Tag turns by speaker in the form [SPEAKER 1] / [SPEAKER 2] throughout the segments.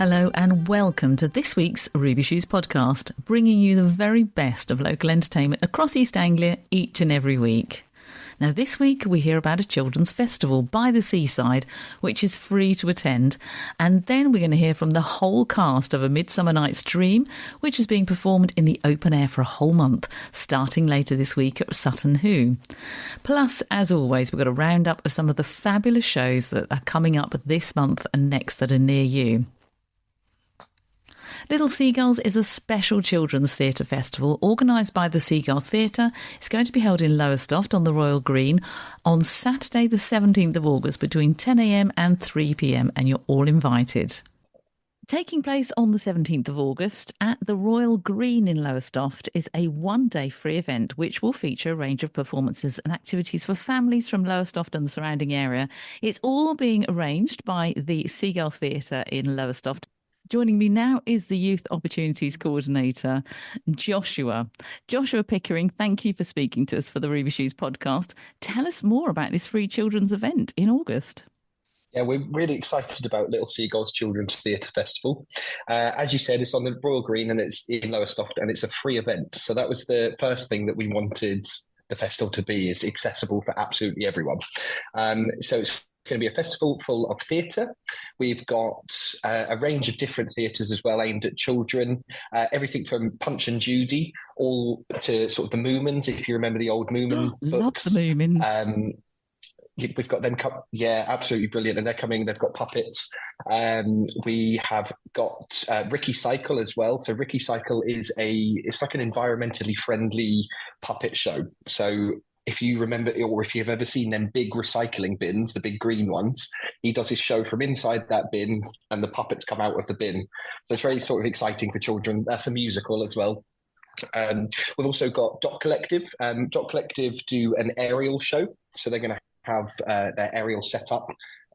[SPEAKER 1] Hello and welcome to this week's Ruby Shoes podcast, bringing you the very best of local entertainment across East Anglia each and every week. Now this week we hear about a children's festival by the seaside, which is free to attend, and then we're going to hear from the whole cast of A Midsummer Night's Dream, which is being performed in the open air for a whole month, starting later this week at Sutton Hoo. Plus, as always, we've got a roundup of some of the fabulous shows that are coming up this month and next that are near you. Little Seagulls is a special children's theatre festival organised by the Seagull Theatre. It's going to be held in Lowestoft on the Royal Green on Saturday the 17th of August between 10 a.m. and 3 p.m, and you're all invited. Taking place on the 17th of August at the Royal Green in Lowestoft is a one-day free event which will feature a range of performances and activities for families from Lowestoft and the surrounding area. It's all being arranged by the Seagull Theatre in Lowestoft. Joining me now is the Youth Opportunities Coordinator, Joshua. Joshua Pickering, thank you for speaking to us for the Ruby Shoes podcast. Tell us more about this free children's event in August.
[SPEAKER 2] Yeah, we're really excited about Little Seagulls Children's Theatre Festival. As you said, it's on the Royal Green and it's in Lowestoft and it's a free event. So that was the first thing that we wanted the festival to be, is accessible for absolutely everyone. So it's going to be a festival full of theatre. We've got a range of different theatres as well aimed at children, everything from Punch and Judy all to sort of the Moomins, if you remember the old Moomin books.
[SPEAKER 1] Love the Moomins.
[SPEAKER 2] We've got them, absolutely brilliant, and they're coming. They've got puppets. We have got Ricky Cycle as well. So Ricky Cycle is it's like an environmentally friendly puppet show. So if you remember, or if you've ever seen them big recycling bins, the big green ones, he does his show from inside that bin and the puppets come out of the bin. So it's very sort of exciting for children. That's a musical as well. We've also got Dot Collective. Dot Collective do an aerial show. So they're going to have their aerial set up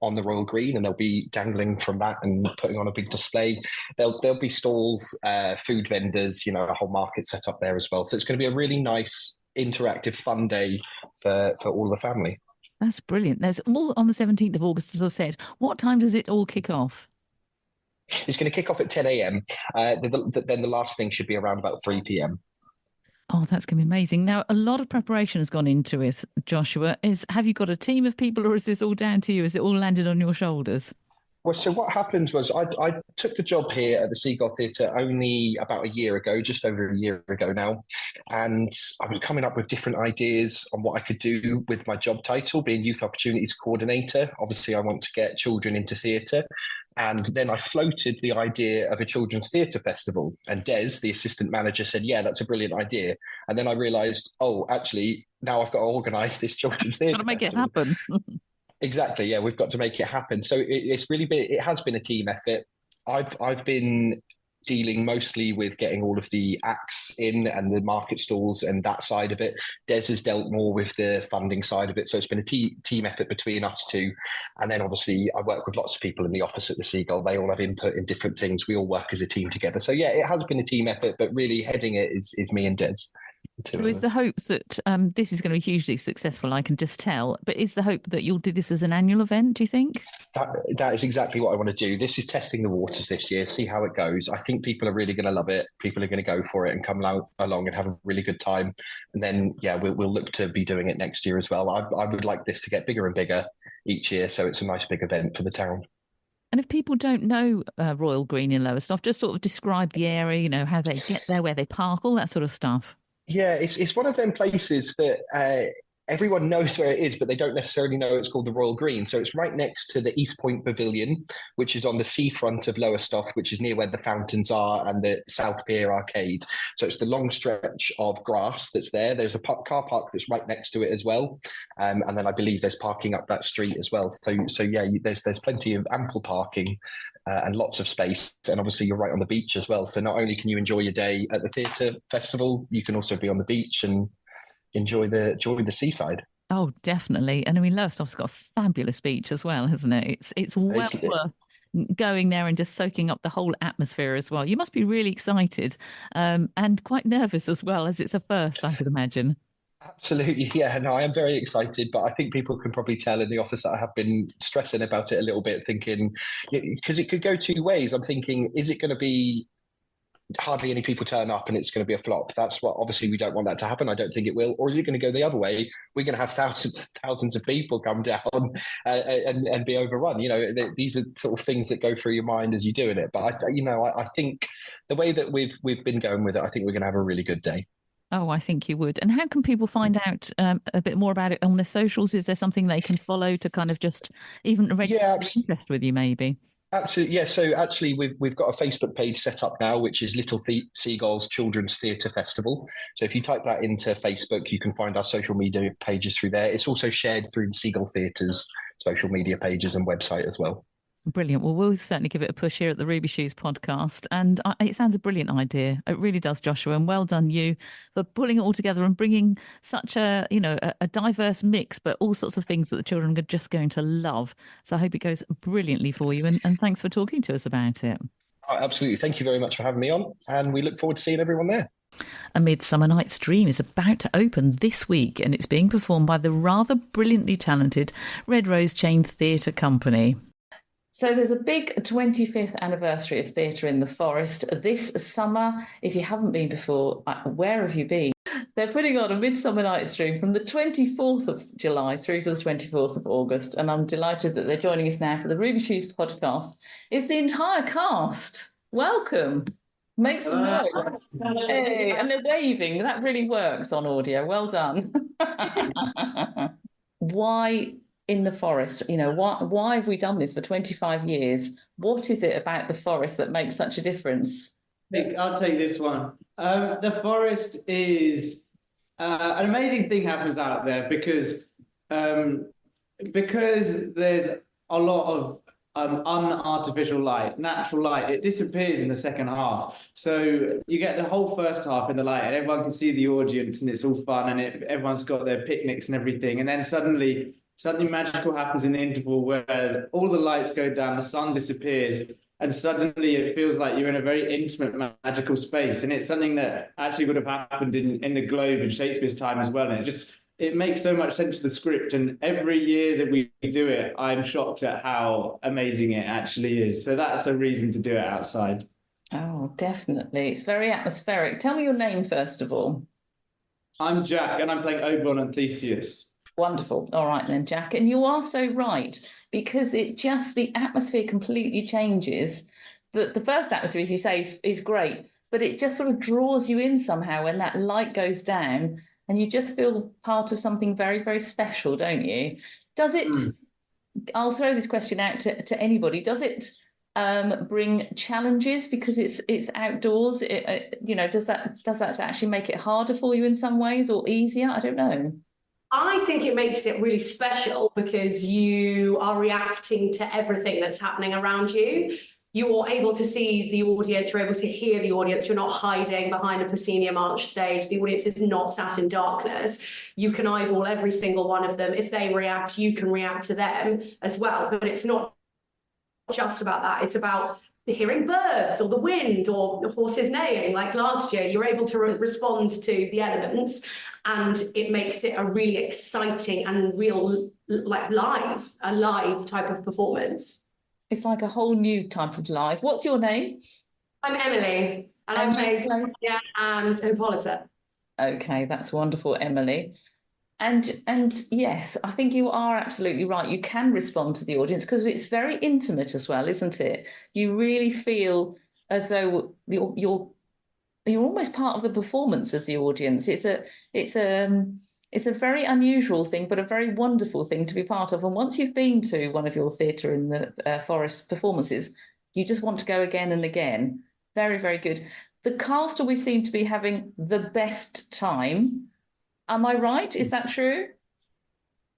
[SPEAKER 2] on the Royal Green, and they'll be dangling from that and putting on a big display. There'll be stalls, food vendors, a whole market set up there as well. So it's going to be a really nice, interactive, fun day for all the family.
[SPEAKER 1] That's brilliant. There's all on the 17th of August, as I said. What time does it all kick off?
[SPEAKER 2] It's going to kick off at 10 a.m. Then the last thing should be around about 3 p.m.
[SPEAKER 1] Oh, that's going to be amazing. Now, a lot of preparation has gone into it, Joshua. Have you got a team of people, or is this all down to you? Is it all landed on your shoulders?
[SPEAKER 2] Well, so what happened was I took the job here at the Seagull Theatre only about a year ago, just over a year ago now. And I was coming up with different ideas on what I could do with my job title, being Youth Opportunities Coordinator. Obviously, I want to get children into theatre. And then I floated the idea of a children's theatre festival. And Des, the assistant manager, said, yeah, that's a brilliant idea. And then I realised, actually, now I've got to organise this children's theatre
[SPEAKER 1] festival. Got to make
[SPEAKER 2] festival.
[SPEAKER 1] It happen.
[SPEAKER 2] Exactly. Yeah, we've got to make it happen. So it has been a team effort. I've been dealing mostly with getting all of the acts in and the market stalls and that side of it. Des has dealt more with the funding side of it. So it's been a team effort between us two. And then obviously I work with lots of people in the office at the Seagull. They all have input in different things. We all work as a team together. So yeah, it has been a team effort, but really heading it is me and Des.
[SPEAKER 1] So is the hope that this is going to be hugely successful, I can just tell, but is the hope that you'll do this as an annual event, do you think?
[SPEAKER 2] That is exactly what I want to do. This is testing the waters this year, see how it goes. I think people are really going to love it. People are going to go for it and come along and have a really good time. And then, yeah, we'll look to be doing it next year as well. I would like this to get bigger and bigger each year, so it's a nice big event for the town.
[SPEAKER 1] And if people don't know Royal Green in Lowestoft, just sort of describe the area, how they get there, where they park, all that sort of stuff.
[SPEAKER 2] Yeah, it's one of them places that everyone knows where it is, but they don't necessarily know it's called the Royal Green. So it's right next to the East Point Pavilion, which is on the seafront of Lowestoft, which is near where the fountains are and the South Pier Arcade. So it's the long stretch of grass that's there. There's a car park that's right next to it as well. And then I believe there's parking up that street as well. So yeah, there's plenty of ample parking and lots of space. And obviously you're right on the beach as well. So not only can you enjoy your day at the theatre festival, you can also be on the beach and enjoy the seaside.
[SPEAKER 1] Oh, definitely. And I mean, Lowestoft's got a fabulous beach as well, hasn't it? It's well worth going there and just soaking up the whole atmosphere as well. You must be really excited and quite nervous as well, as it's a first, I could imagine.
[SPEAKER 2] Absolutely, yeah. No, I am very excited, but I think people can probably tell in the office that I have been stressing about it a little bit, thinking because it could go two ways. I'm thinking, is it going to be hardly any people turn up and it's going to be a flop? That's what obviously we don't want that to happen. I don't think it will. Or is it going to go the other way? We're going to have thousands of people come down and be overrun. These are sort of things that go through your mind as you're doing it. But I think the way that we've been going with it, I think we're going to have a really good day.
[SPEAKER 1] Oh, I think you would. And how can people find out a bit more about it on their socials? Is there something they can follow to kind of just even register
[SPEAKER 2] Yeah,
[SPEAKER 1] interest with you, maybe?
[SPEAKER 2] absolutely. Yeah. So actually, we've got a Facebook page set up now, which is Little Seagulls Children's Theatre Festival. So if you type that into Facebook, you can find our social media pages through there. It's also shared through the Seagull Theatre's social media pages and website as well.
[SPEAKER 1] Brilliant. Well, we'll certainly give it a push here at the Ruby Shoes podcast. And it sounds a brilliant idea. It really does, Joshua. And well done you for pulling it all together and bringing such a diverse mix, but all sorts of things that the children are just going to love. So I hope it goes brilliantly for you. And thanks for talking to us about it.
[SPEAKER 2] Oh, absolutely. Thank you very much for having me on. And we look forward to seeing everyone there.
[SPEAKER 1] A Midsummer Night's Dream is about to open this week, and it's being performed by the rather brilliantly talented Red Rose Chain Theatre Company. So there's a big 25th anniversary of Theatre in the Forest this summer. If you haven't been before, where have you been? They're putting on a Midsummer Night's Dream from the 24th of July through to the 24th of August. And I'm delighted that they're joining us now for the Ruby Shoes podcast. It's the entire cast. Welcome. Make some noise. Hey, and they're waving. That really works on audio. Well done. Why in the forest? Why have we done this for 25 years? What is it about the forest that makes such a difference?
[SPEAKER 3] I'll take this one. The forest is an amazing thing happens out there because there's a lot of unartificial light, natural light. It disappears in the second half. So you get the whole first half in the light and everyone can see the audience and it's all fun and everyone's got their picnics and everything. And then suddenly something magical happens in the interval where all the lights go down, the sun disappears, and suddenly it feels like you're in a very intimate, magical space. And it's something that actually would have happened in the Globe in Shakespeare's time as well. And it makes so much sense to the script. And every year that we do it, I'm shocked at how amazing it actually is. So that's a reason to do it outside.
[SPEAKER 1] Oh, definitely. It's very atmospheric. Tell me your name, first of all.
[SPEAKER 3] I'm Jack, and I'm playing Oberon and Theseus.
[SPEAKER 1] Wonderful. All right then, Jack. And you are so right, because the atmosphere completely changes. The first atmosphere, as you say, is great, but it just sort of draws you in somehow when that light goes down and you just feel part of something very, very special, don't you? Does it, I'll throw this question out to anybody, does it bring challenges because it's outdoors? Does that actually make it harder for you in some ways or easier? I don't know.
[SPEAKER 4] I think it makes it really special because you are reacting to everything that's happening around you. You're able to see the audience, you're able to hear the audience, you're not hiding behind a proscenium arch stage, the audience is not sat in darkness. You can eyeball every single one of them. If they react, you can react to them as well. But it's not just about that, it's about hearing birds or the wind or the horses neighing. Like last year, you're able to respond to the elements, and it makes it a really exciting and real, like a live type of performance.
[SPEAKER 1] It's like a whole new type of live. What's your name?
[SPEAKER 4] I'm Emily, and I played Sophia and Hippolyta.
[SPEAKER 1] Okay, that's wonderful, Emily. And yes, I think you are absolutely right. You can respond to the audience because it's very intimate as well, isn't it? You really feel as though you're almost part of the performance as the audience. It's a very unusual thing, but a very wonderful thing to be part of. And once you've been to one of your Theatre in the Forest performances, you just want to go again and again. Very, very good. The cast always seem to be having the best time. Am I right? Is that true?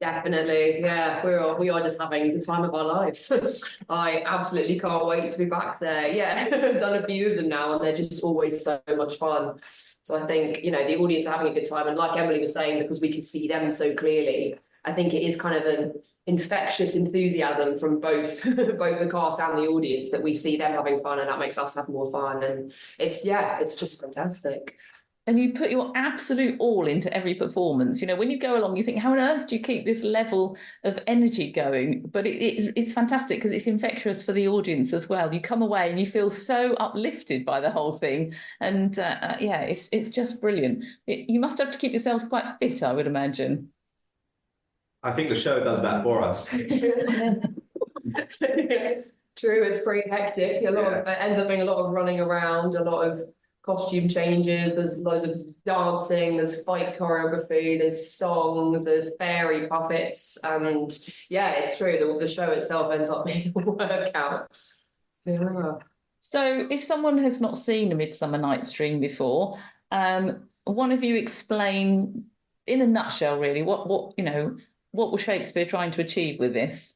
[SPEAKER 5] Definitely, yeah. We are just having the time of our lives. I absolutely can't wait to be back there. Yeah, I've done a few of them now, and they're just always so much fun. So I think, the audience are having a good time, and like Emily was saying, because we can see them so clearly, I think it is kind of an infectious enthusiasm from both the cast and the audience that we see them having fun, and that makes us have more fun. And it's just fantastic.
[SPEAKER 1] and you put your absolute all into every performance. You know, when you go along, you think, how on earth do you keep this level of energy going? But it's fantastic because it's infectious for the audience as well. You come away and you feel so uplifted by the whole thing. And yeah, it's just brilliant. You must have to keep yourselves quite fit, I would imagine.
[SPEAKER 6] I think the show does that for us.
[SPEAKER 5] True, it's pretty hectic. It ends up being a lot of running around, a lot of costume changes, there's loads of dancing, there's fight choreography, there's songs, there's fairy puppets, and yeah, it's true, the show itself ends up being a workout. Yeah.
[SPEAKER 1] So if someone has not seen A Midsummer Night's Dream before, one of you explain in a nutshell really what was Shakespeare trying to achieve with this?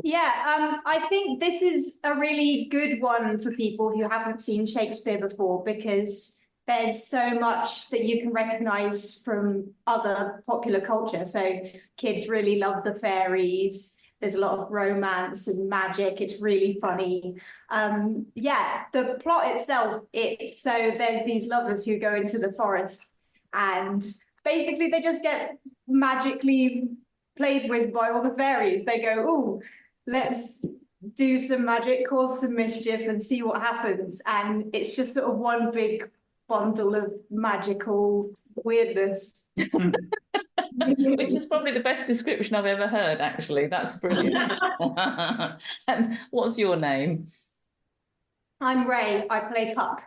[SPEAKER 7] Yeah, I think this is a really good one for people who haven't seen Shakespeare before, because there's so much that you can recognise from other popular culture. So kids really love the fairies. There's a lot of romance and magic. It's really funny. Yeah, the plot itself, there's these lovers who go into the forest and basically they just get magically played with by all the fairies. They go, oh, let's do some magic, cause some mischief and see what happens. And it's just sort of one big bundle of magical weirdness.
[SPEAKER 1] Which is probably the best description I've ever heard, actually. That's brilliant. And what's your name?
[SPEAKER 7] I'm Ray. I play Puck.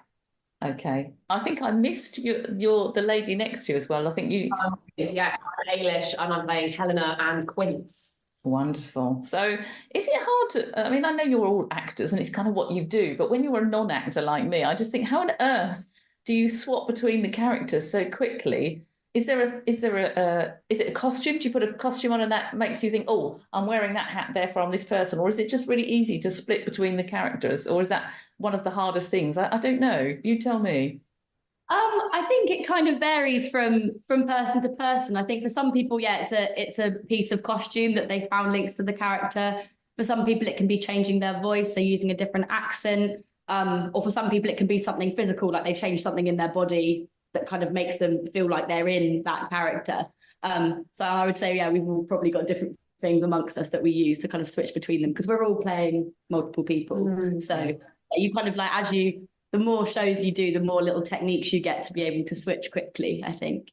[SPEAKER 1] Okay. I think I missed the lady next to you as well. I think you...
[SPEAKER 5] Yeah, I'm Ailish and I'm playing Helena and Quince.
[SPEAKER 1] Wonderful. So is it hard to, I mean, I know you're all actors and it's kind of what you do, but when you're a non-actor like me, I just think, how on earth do you swap between the characters so quickly? Is it a costume? Do you put a costume on and that makes you think, oh, I'm wearing that hat, therefore I'm this person? Or is it just really easy to split between the characters? Or is that one of the hardest things? I don't know. You tell me.
[SPEAKER 8] I think it kind of varies from person to person. I think for some people, yeah, it's a piece of costume that they found links to the character. For some people, it can be changing their voice, so using a different accent. Or for some people, it can be something physical, like they change something in their body that kind of makes them feel like they're in that character. So I would say, yeah, we've all probably got different things amongst us that we use to kind of switch between them, because we're all playing multiple people. Mm-hmm. So you kind of like, the more shows you do, the more little techniques you get to be able to switch quickly, I think.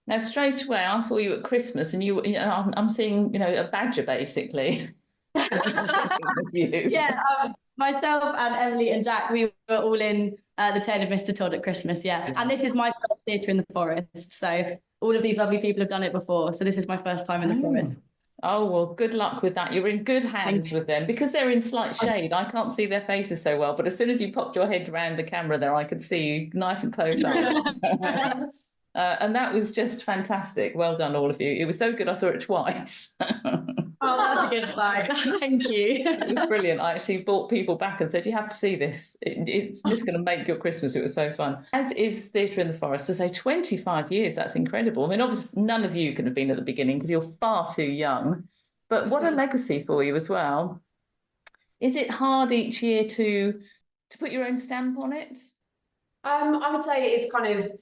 [SPEAKER 1] Now, straight away, I saw you at Christmas and I'm seeing, a badger, basically.
[SPEAKER 8] Yeah, myself and Emily and Jack, we were all in The Tale of Mr. Todd at Christmas, yeah. And this is my first theatre in the forest. So all of these lovely people have done it before. So this is my first time in the forest.
[SPEAKER 1] Oh, well, good luck with that. You're in good hands with them. Because they're in slight shade, I can't see their faces so well. But as soon as you popped your head around the camera there, I could see you nice and close up. And that was just fantastic. Well done, all of you. It was so good, I saw it twice.
[SPEAKER 8] Oh, that's a good sign. Thank you.
[SPEAKER 1] It was brilliant. I actually brought people back and said, you have to see this. It's just going to make your Christmas. It was so fun. As is Theatre in the Forest, to say 25 years, that's incredible. I mean, obviously, none of you could have been at the beginning because you're far too young. But what a legacy for you as well. Is it hard each year to put your own stamp on it?
[SPEAKER 5] I would say it's kind of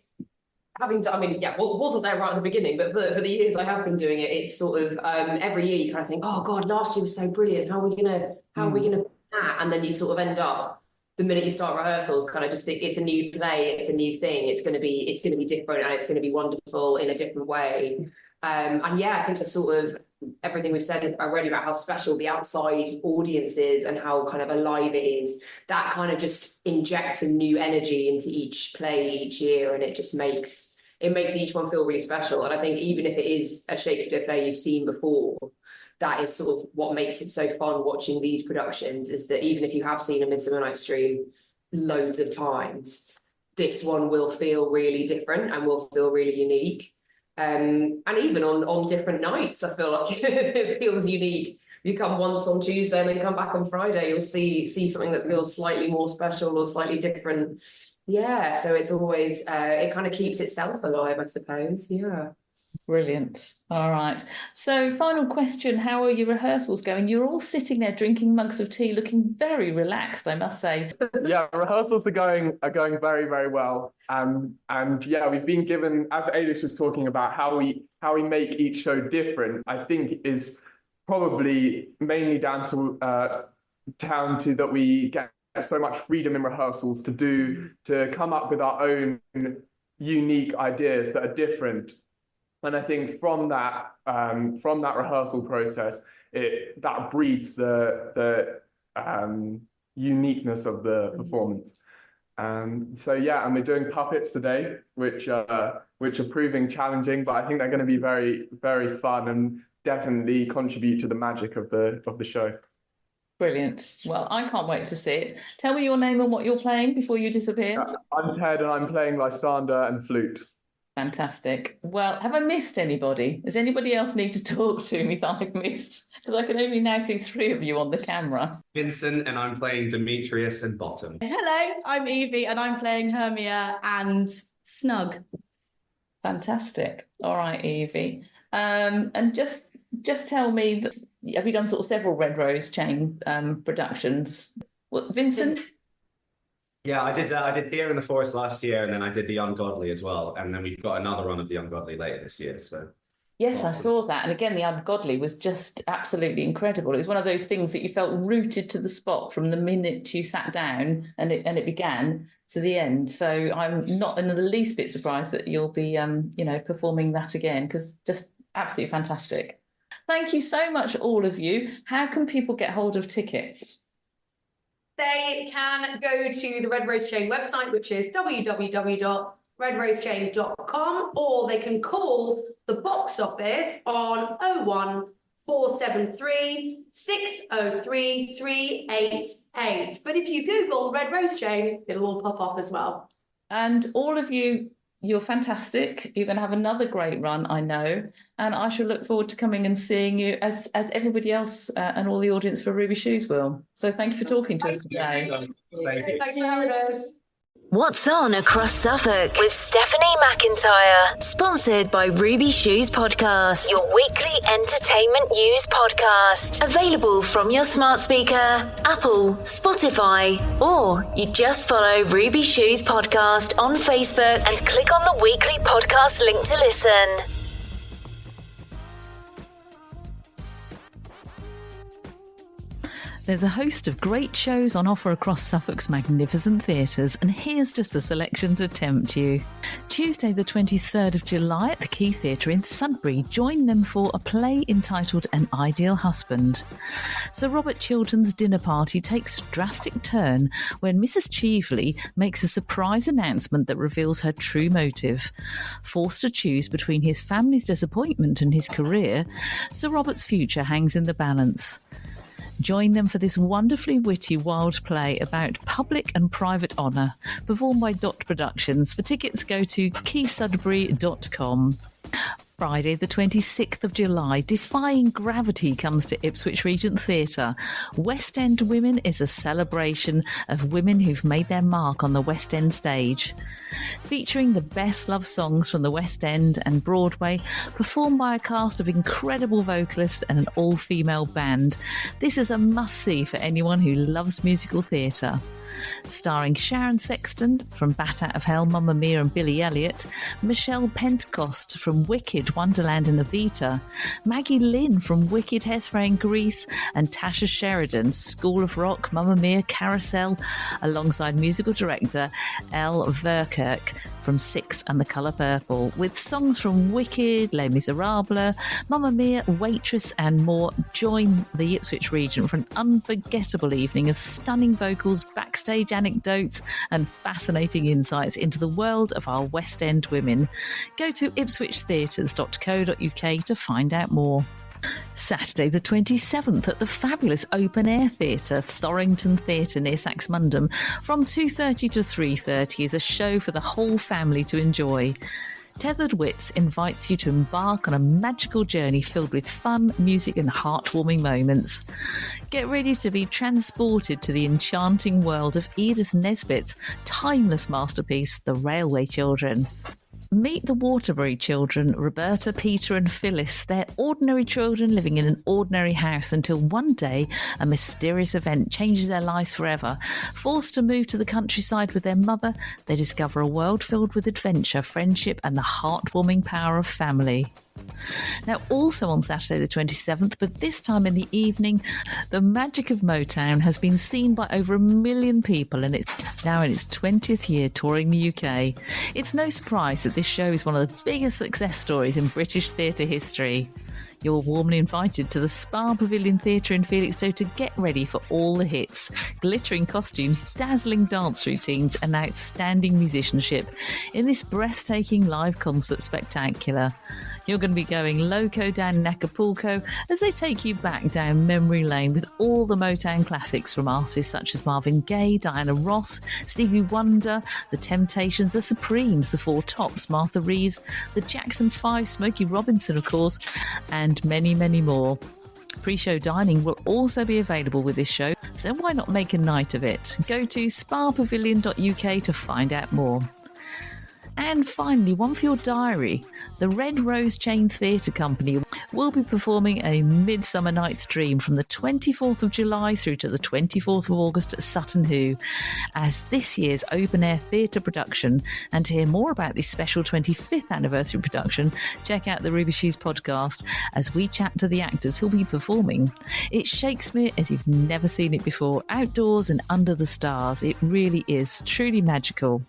[SPEAKER 5] having done, wasn't there right at the beginning, but for the years I have been doing it, it's sort of every year you kind of think, oh God, last year was so brilliant. How are we gonna do that? And then you sort of end up, the minute you start rehearsals, kind of just think it's a new play, it's a new thing, it's gonna be different and it's gonna be wonderful in a different way. And yeah, I think the sort of everything we've said already about how special the outside audience is and how kind of alive it is, that kind of just injects a new energy into each play each year, and it just makes each one feel really special. And I think even if it is a Shakespeare play you've seen before, that is sort of what makes it so fun watching these productions, is that even if you have seen A Midsummer Night's Dream loads of times, this one will feel really different and will feel really unique. And even on different nights, I feel like it feels unique. You come once on Tuesday and then come back on Friday, you'll see something that feels slightly more special or slightly different. Yeah, so it's always it kind of keeps itself alive, I suppose. Yeah.
[SPEAKER 1] Brilliant. All right. So, final question. How are your rehearsals going? You're all sitting there drinking mugs of tea, looking very relaxed, I must say.
[SPEAKER 9] Yeah, rehearsals are going very, very well. And yeah, we've been given, as Ailish was talking about, how we make each show different, I think is probably mainly down to that we get so much freedom in rehearsals to come up with our own unique ideas that are different. And I think from that rehearsal process, that breeds the uniqueness of the performance. So yeah, and we're doing puppets today, which are proving challenging, but I think they're going to be very, very fun and definitely contribute to the magic of the show.
[SPEAKER 1] Brilliant. Well, I can't wait to see it. Tell me your name and what you're playing before you disappear.
[SPEAKER 9] I'm Ted and I'm playing Lysander and flute.
[SPEAKER 1] Fantastic. Well, have I missed anybody? Does anybody else need to talk to me that I've missed? Because I can only now see 3 of you on the camera.
[SPEAKER 6] Vincent and I'm playing Demetrius and Bottom.
[SPEAKER 8] Hello, I'm Evie and I'm playing Hermia and Snug.
[SPEAKER 1] Fantastic. All right, Evie. And just tell me, have you done sort of several Red Rose chain productions? What, Vincent?
[SPEAKER 6] Yeah, I did Fear in the Forest last year, and then I did The Ungodly as well, and then we've got another run of The Ungodly later this year. So
[SPEAKER 1] yes,
[SPEAKER 6] awesome.
[SPEAKER 1] I saw that, and again, The Ungodly was just absolutely incredible. It was one of those things that you felt rooted to the spot from the minute you sat down and it began to the end. So I'm not in the least bit surprised that you'll be performing that again, because just absolutely fantastic. Thank you so much, all of you. How can people get hold of tickets?
[SPEAKER 4] They can go to the Red Rose Chain website, which is www.redrosechain.com, or they can call the box office on 01473 603 388. But if you Google Red Rose Chain, it'll all pop up as well.
[SPEAKER 1] And all of you, you're fantastic. You're going to have another great run, I know. And I shall look forward to coming and seeing you as everybody else and all the audience for Ruby Shoes will. So thank you for talking to us today.
[SPEAKER 4] Thanks for having us.
[SPEAKER 10] What's on across Suffolk with Stephanie McIntyre, sponsored by Ruby Shoes Podcast, your weekly entertainment news podcast. Available from your smart speaker, Apple, Spotify, or you just follow Ruby Shoes Podcast on Facebook and click on the weekly podcast link to listen.
[SPEAKER 1] There's a host of great shows on offer across Suffolk's magnificent theatres, and here's just a selection to tempt you. Tuesday the 23rd of July at the Key Theatre in Sudbury, join them for a play entitled An Ideal Husband. Sir Robert Chiltern's dinner party takes a drastic turn when Mrs. Cheveley makes a surprise announcement that reveals her true motive. Forced to choose between his family's disappointment and his career, Sir Robert's future hangs in the balance. Join them for this wonderfully witty wild play about public and private honour, performed by Dot Productions. For tickets, go to keysudbury.com. Friday the 26th of July, Defying Gravity comes to Ipswich Regent Theatre. West End Women is a celebration of women who've made their mark on the West End stage. Featuring the best love songs from the West End and Broadway, performed by a cast of incredible vocalists and an all-female band. This is a must-see for anyone who loves musical theatre. Starring Sharon Sexton from Bat Out of Hell, Mamma Mia and Billy Elliot, Michelle Pentecost from Wicked, Wonderland and Evita, Maggie Lynn from Wicked, Hairspray and Grease, and Tasha Sheridan, School of Rock, Mamma Mia, Carousel, alongside musical director Elle Verkerk from Six and the Colour Purple, with songs from Wicked, Les Miserables, Mamma Mia, Waitress and more. Join the Ipswich Regent for an unforgettable evening of stunning vocals, backstage anecdotes and fascinating insights into the world of our West End women. Go to ipswichtheatres.co.uk to find out more. Saturday the 27th at the fabulous Open Air Theatre, Thorrington Theatre near Saxmundham, from 2:30 to 3:30 is a show for the whole family to enjoy. Tethered Wits invites you to embark on a magical journey filled with fun, music and heartwarming moments. Get ready to be transported to the enchanting world of Edith Nesbit's timeless masterpiece, The Railway Children. Meet the Waterbury children, Roberta, Peter and Phyllis. They're ordinary children living in an ordinary house until one day a mysterious event changes their lives forever. Forced to move to the countryside with their mother, they discover a world filled with adventure, friendship and the heartwarming power of family. Now, also on Saturday the 27th, but this time in the evening, the magic of Motown has been seen by over 1 million people, and it's now in its 20th year touring the UK. It's no surprise that this show is one of the biggest success stories in British theatre history. You're warmly invited to the Spa Pavilion Theatre in Felixstowe to get ready for all the hits, glittering costumes, dazzling dance routines and outstanding musicianship in this breathtaking live concert spectacular. You're going to be going loco down in Acapulco as they take you back down memory lane with all the Motown classics from artists such as Marvin Gaye, Diana Ross, Stevie Wonder, The Temptations, The Supremes, The Four Tops, Martha Reeves, The Jackson 5, Smokey Robinson, of course, and many, many more. Pre-show dining will also be available with this show, so why not make a night of it? Go to spapavilion.uk to find out more. And finally, one for your diary. The Red Rose Chain Theatre Company will be performing a Midsummer Night's Dream from the 24th of July through to the 24th of August at Sutton Hoo as this year's open-air theatre production. And to hear more about this special 25th anniversary production, check out the Ruby Shoes podcast as we chat to the actors who'll be performing. It's Shakespeare as you've never seen it before, outdoors and under the stars. It really is truly magical.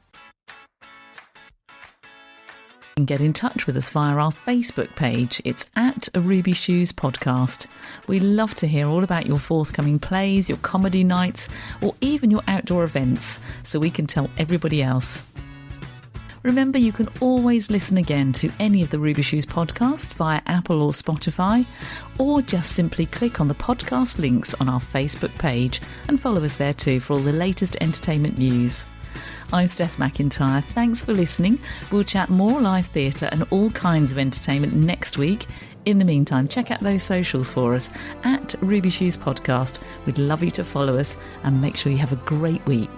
[SPEAKER 1] Get in touch with us via our Facebook page. It's at a Ruby Shoes podcast. We love to hear all about your forthcoming plays, your comedy nights, or even your outdoor events, so we can tell everybody else. Remember, you can always listen again to any of the Ruby Shoes podcast via Apple or Spotify, or just simply click on the podcast links on our Facebook page and follow us there too for all the latest entertainment news. I'm Steph McIntyre. Thanks for listening. We'll chat more live theatre and all kinds of entertainment next week. In the meantime, check out those socials for us at Ruby Shoes Podcast. We'd love you to follow us and make sure you have a great week.